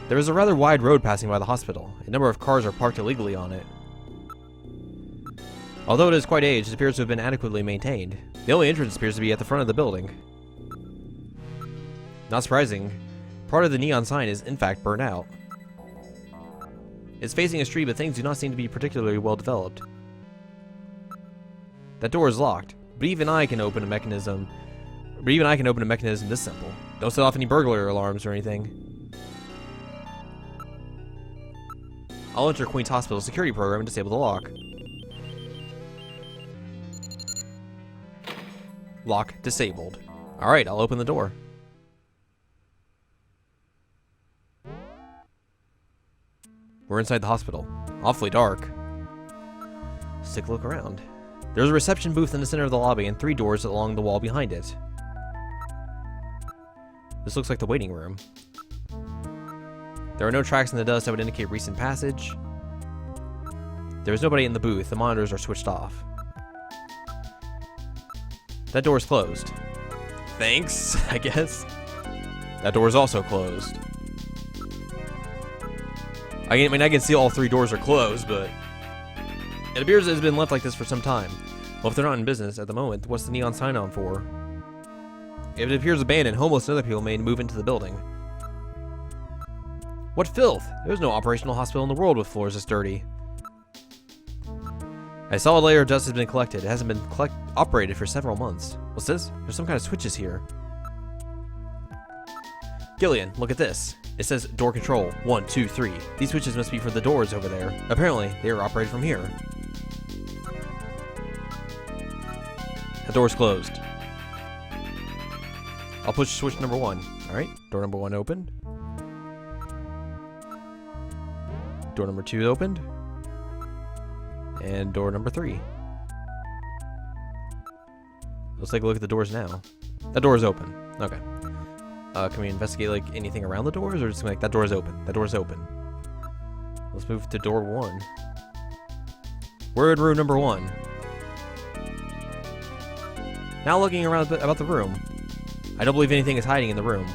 There is a rather wide road passing by the hospital. A number of cars are parked illegally on it. Although it is quite aged, it appears to have been adequately maintained. The only entrance appears to be at the front of the building. Not surprising, part of the neon sign is in fact burnt out. It's facing a street, but things do not seem to be particularly well developed. That door is locked, but even I can open a mechanism. This simple. Don't set off any burglary alarms or anything. I'll enter Queen's Hospital security program and disable the lock. Lock disabled. Alright, I'll open the door. We're inside the hospital. Awfully dark. Let's take a look around. There's a reception booth in the center of the lobby and 3 doors along the wall behind it. This looks like the waiting room. There are no tracks in the dust that would indicate recent passage. There is nobody in the booth. The monitors are switched off. That door is closed. Thanks, I guess. That door is also closed. I can see all 3 doors are closed, but it appears it has been left like this for some time. Well, if they're not in business at the moment, what's the neon sign on for? If it appears abandoned, homeless and other people may move into the building. What filth! There's no operational hospital in the world with floors this dirty. A solid layer of dust has been collected. It hasn't been operated for several months. What's this? There's some kind of switches here. Gillian, look at this. It says door control 1, 2, 3. These switches must be for the doors over there. Apparently, they are operated from here. The door's closed. I'll push switch number 1. Alright, door number 1 opened. Door number 2 opened. And door number 3. Let's take a look at the doors now. That door is open. Okay. Can we investigate like anything around the doors, or just like that door is open? That door is open. Let's move to door 1. We're in room number 1. Now looking around about the room, I don't believe anything is hiding in the room.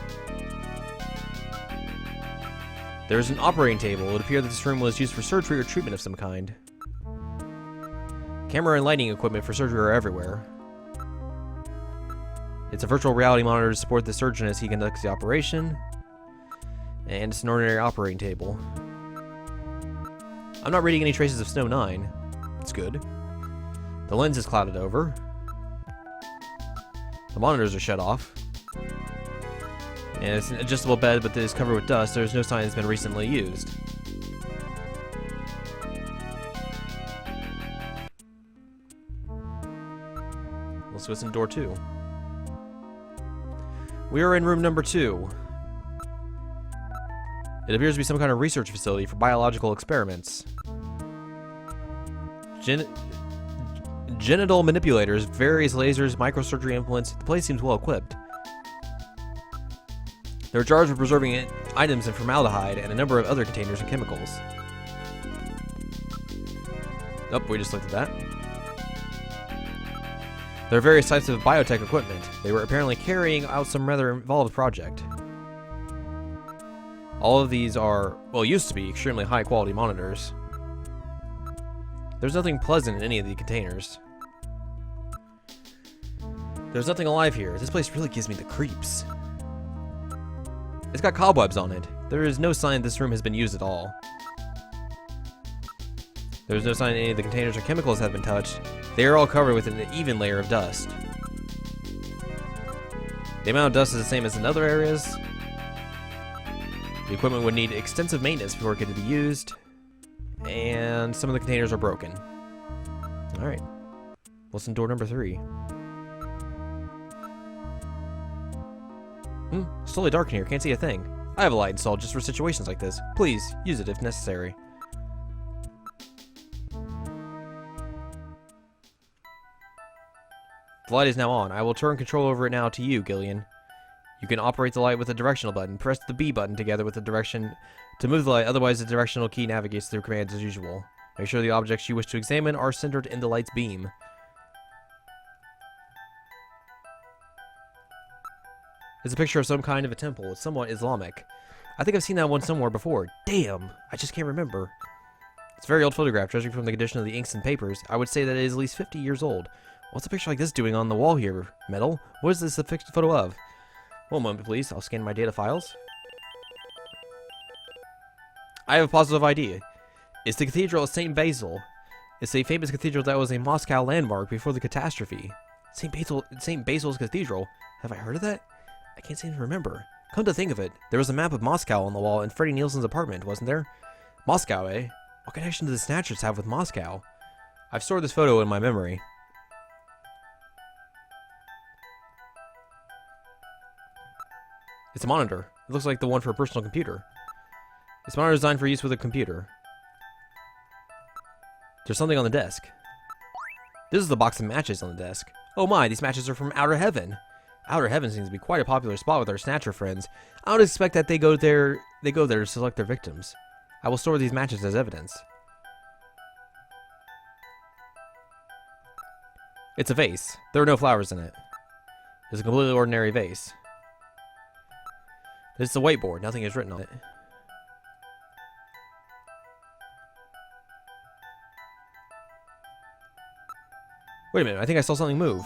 There's an operating table. It would appear that this room was used for surgery or treatment of some kind. Camera and lighting equipment for surgery are everywhere. It's a virtual reality monitor to support the surgeon as he conducts the operation. And it's an ordinary operating table. I'm not reading any traces of Snow 9. It's good. The lens is clouded over. The monitors are shut off. And it's an adjustable bed, but it is covered with dust. There's no sign it's been recently used. Let's go in door 2. We are in room number 2. It appears to be some kind of research facility for biological experiments. Genital manipulators, various lasers, microsurgery implements. The place seems well equipped. There are jars for preserving items in formaldehyde and a number of other containers and chemicals. Oh, we just looked at that. There are various types of biotech equipment. They were apparently carrying out some rather involved project. All of these are, well, used to be extremely high quality monitors. There's nothing pleasant in any of the containers. There's nothing alive here. This place really gives me the creeps. It's got cobwebs on it. There is no sign this room has been used at all. There's no sign any of the containers or chemicals have been touched. They are all covered with an even layer of dust. The amount of dust is the same as in other areas. The equipment would need extensive maintenance before it could be used. And some of the containers are broken. Alright. What's in door number 3? It's totally dark in here. Can't see a thing. I have a light installed just for situations like this. Please, use it if necessary. The light is now on. I will turn control over it now to you, Gillian. You can operate the light with the directional button. Press the B button together with the direction to move the light, otherwise the directional key navigates through commands as usual. Make sure the objects you wish to examine are centered in the light's beam. It's a picture of some kind of a temple. It's somewhat Islamic. I think I've seen that one somewhere before. Damn, I just can't remember. It's a very old photograph, judging from the condition of the inks and papers. I would say that it is at least 50 years old. What's a picture like this doing on the wall here, Metal? What is this a photo of? One moment, please. I'll scan my data files. I have a positive idea. It's the Cathedral of St. Basil. It's a famous cathedral that was a Moscow landmark before the catastrophe. St. Basil's Cathedral? Have I heard of that? I can't seem to remember. Come to think of it, there was a map of Moscow on the wall in Freddie Nielsen's apartment, wasn't there? Moscow, eh? What connection do the Snatchers have with Moscow? I've stored this photo in my memory. It's a monitor. It looks like the one for a personal computer. This monitor is designed for use with a computer. There's something on the desk. This is the box of matches on the desk. Oh my, these matches are from Outer Heaven. Outer Heaven seems to be quite a popular spot with our Snatcher friends. I would expect that they go there to select their victims. I will store these matches as evidence. It's a vase. There are no flowers in it. It's a completely ordinary vase. It's a whiteboard. Nothing is written on it. Wait a minute. I think I saw something move.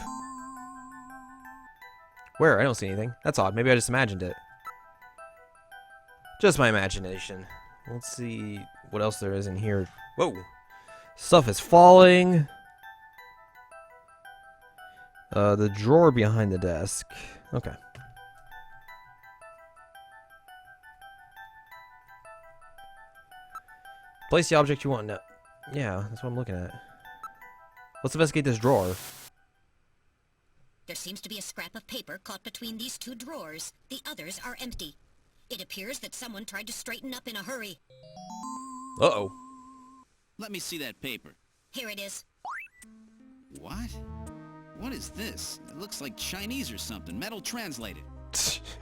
Where? I don't see anything. That's odd. Maybe I just imagined it. Just my imagination. Let's see what else there is in here. Whoa! Stuff is falling. The drawer behind the desk. Okay. Place the object you want. No. Yeah, that's what I'm looking at. Let's investigate this drawer. There seems to be a scrap of paper caught between these two drawers. The others are empty. It appears that someone tried to straighten up in a hurry. Uh-oh. Let me see that paper. Here it is. What? What is this? It looks like Chinese or something. Metal translated.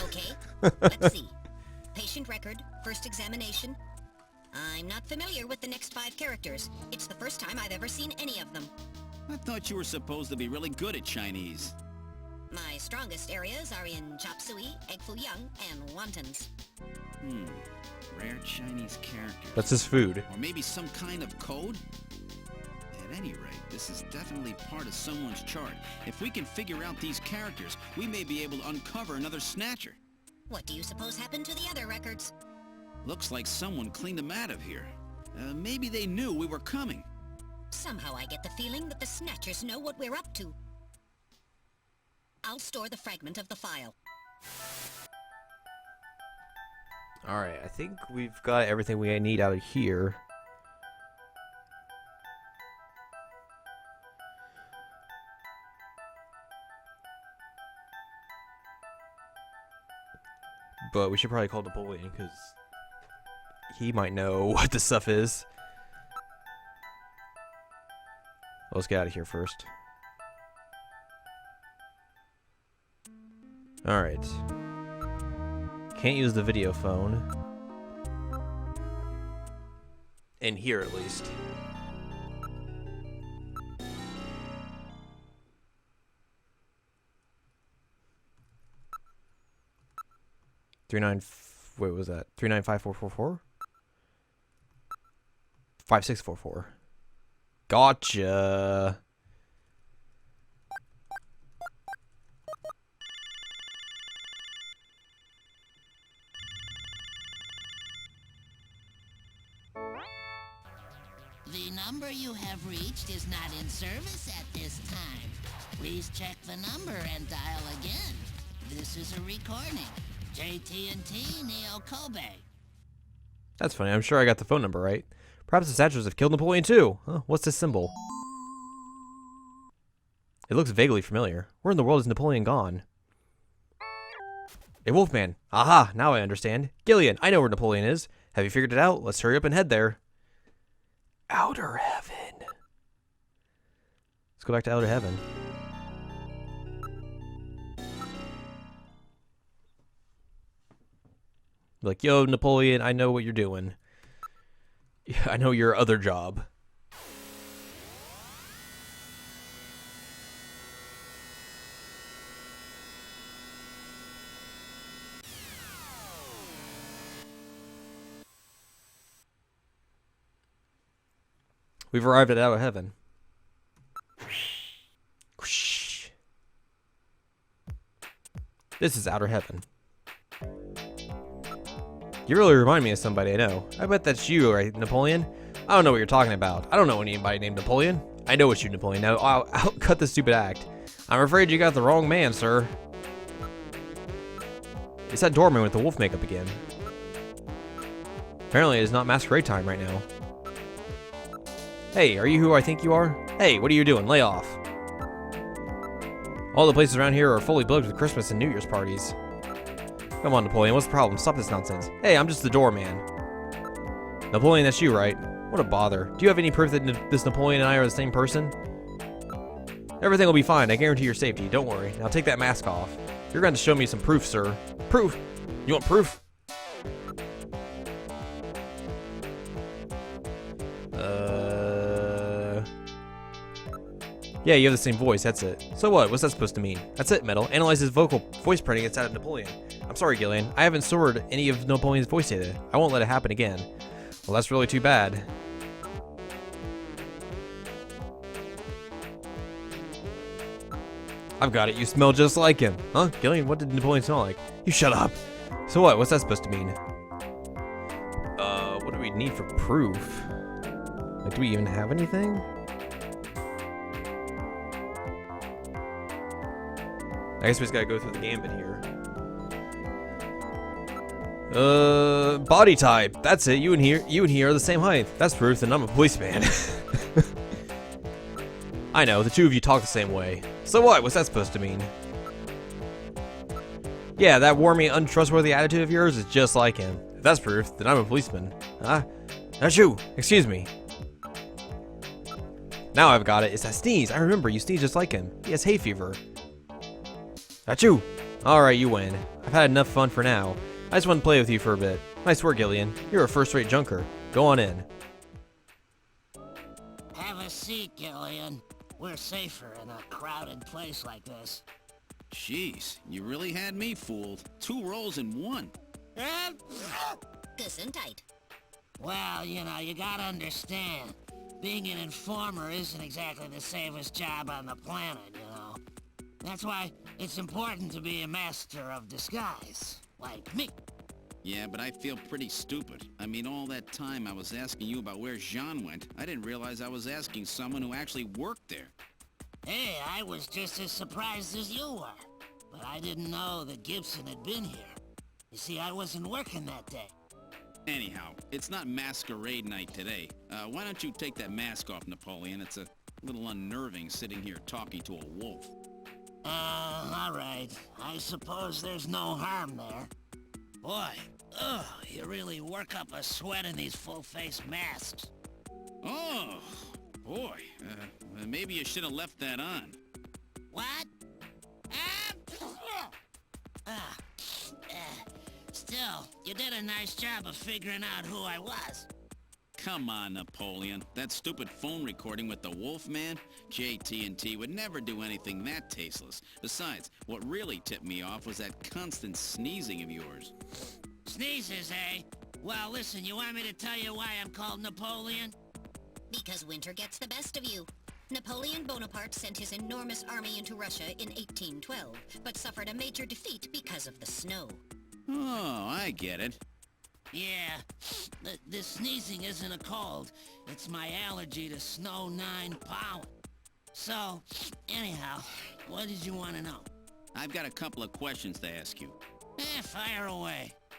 Okay, let's see. Patient record, first examination. I'm not familiar with the next 5 characters. It's the first time I've ever seen any of them. I thought you were supposed to be really good at Chinese. My strongest areas are in chop suey, egg foo young, and wontons. Rare Chinese characters. That's his food. Or maybe some kind of code? At any rate, this is definitely part of someone's chart. If we can figure out these characters, we may be able to uncover another Snatcher. What do you suppose happened to the other records? Looks like someone cleaned them out of here. Maybe they knew we were coming. Somehow I get the feeling that the Snatchers know what we're up to. I'll store the fragment of the file. Alright, I think we've got everything we need out of here. But we should probably call Napoleon, because he might know what this stuff is. Let's get out of here first. Alright. Can't use the video phone. In here, at least. Wait, what was that? 395-444? 5644. Gotcha. The number you have reached is not in service at this time. Please check the number and dial again. This is a recording. JT&T Neo Kobe. That's funny. I'm sure I got the phone number right. Perhaps the Snatchers have killed Napoleon too. Huh, what's this symbol? It looks vaguely familiar. Where in the world is Napoleon gone? A Wolfman. Aha, now I understand. Gillian, I know where Napoleon is. Have you figured it out? Let's hurry up and head there. Outer Heaven. Let's go back to Outer Heaven. Like, yo, Napoleon, I know what you're doing. I know your other job. We've arrived at outer heaven. This is outer heaven. You really remind me of somebody I know. I bet that's you, right, Napoleon? I don't know what you're talking about. I don't know anybody named Napoleon. I know it's you, Napoleon. Now, I'll cut this stupid act. I'm afraid you got the wrong man, sir. It's that doorman with the wolf makeup again. Apparently, it is not masquerade time right now. Hey, are you who I think you are? Hey, what are you doing? Lay off. All the places around here are fully booked with Christmas and New Year's parties. Come on, Napoleon, what's the problem? Stop this nonsense. Hey, I'm just the doorman. Napoleon, that's you, right? What a bother. Do you have any proof that this Napoleon and I are the same person? Everything will be fine. I guarantee your safety. Don't worry. Now take that mask off. You're going to show me some proof, sir. Proof? You want proof? Yeah, you have the same voice, that's it. So what? What's that supposed to mean? That's it, Metal. Analyze his voice printing inside of Napoleon. I'm sorry, Gillian. I haven't stored any of Napoleon's voice data. I won't let it happen again. Well, that's really too bad. I've got it. You smell just like him. Huh? Gillian, what did Napoleon smell like? You shut up. So what? What's that supposed to mean? What do we need for proof? Like, do we even have anything? I guess we just gotta go through the gambit here. Body type. That's it. You and he are the same height. That's proof that I'm a policeman. I know, the two of you talk the same way. So what? What's that supposed to mean? Yeah, that warmy, untrustworthy attitude of yours is just like him. If that's proof, then I'm a policeman. That's you. Excuse me. Now I've got it. It's that sneeze. I remember, you sneeze just like him. He has hay fever. That's you. Alright, you win. I've had enough fun for now. I just want to play with you for a bit. Nice work, Gillian. You're a first-rate junker. Go on in. Have a seat, Gillian. We're safer in a crowded place like this. Jeez, you really had me fooled. 2 roles in 1. Gesundheit. Well, you know, you gotta understand. Being an informer isn't exactly the safest job on the planet, you know. That's why it's important to be a master of disguise, like me. Yeah, but I feel pretty stupid. I mean, all that time I was asking you about where Jean went, I didn't realize I was asking someone who actually worked there. Hey, I was just as surprised as you were. But I didn't know that Gibson had been here. You see, I wasn't working that day. Anyhow, it's not masquerade night today. Why don't you take that mask off, Napoleon? It's a little unnerving sitting here talking to a wolf. Alright. I suppose there's no harm there. Boy, you really work up a sweat in these full-face masks. Oh, boy. Maybe you should have left that on. What? Still, you did a nice job of figuring out who I was. Come on, Napoleon. That stupid phone recording with the wolf man? JT&T would never do anything that tasteless. Besides, what really tipped me off was that constant sneezing of yours. Sneezes, eh? Well, listen, you want me to tell you why I'm called Napoleon? Because winter gets the best of you. Napoleon Bonaparte sent his enormous army into Russia in 1812, but suffered a major defeat because of the snow. Oh, I get it. Yeah, the sneezing isn't a cold. It's my allergy to snow 9 pollen. So, anyhow, what did you want to know? I've got a couple of questions to ask you. Fire away.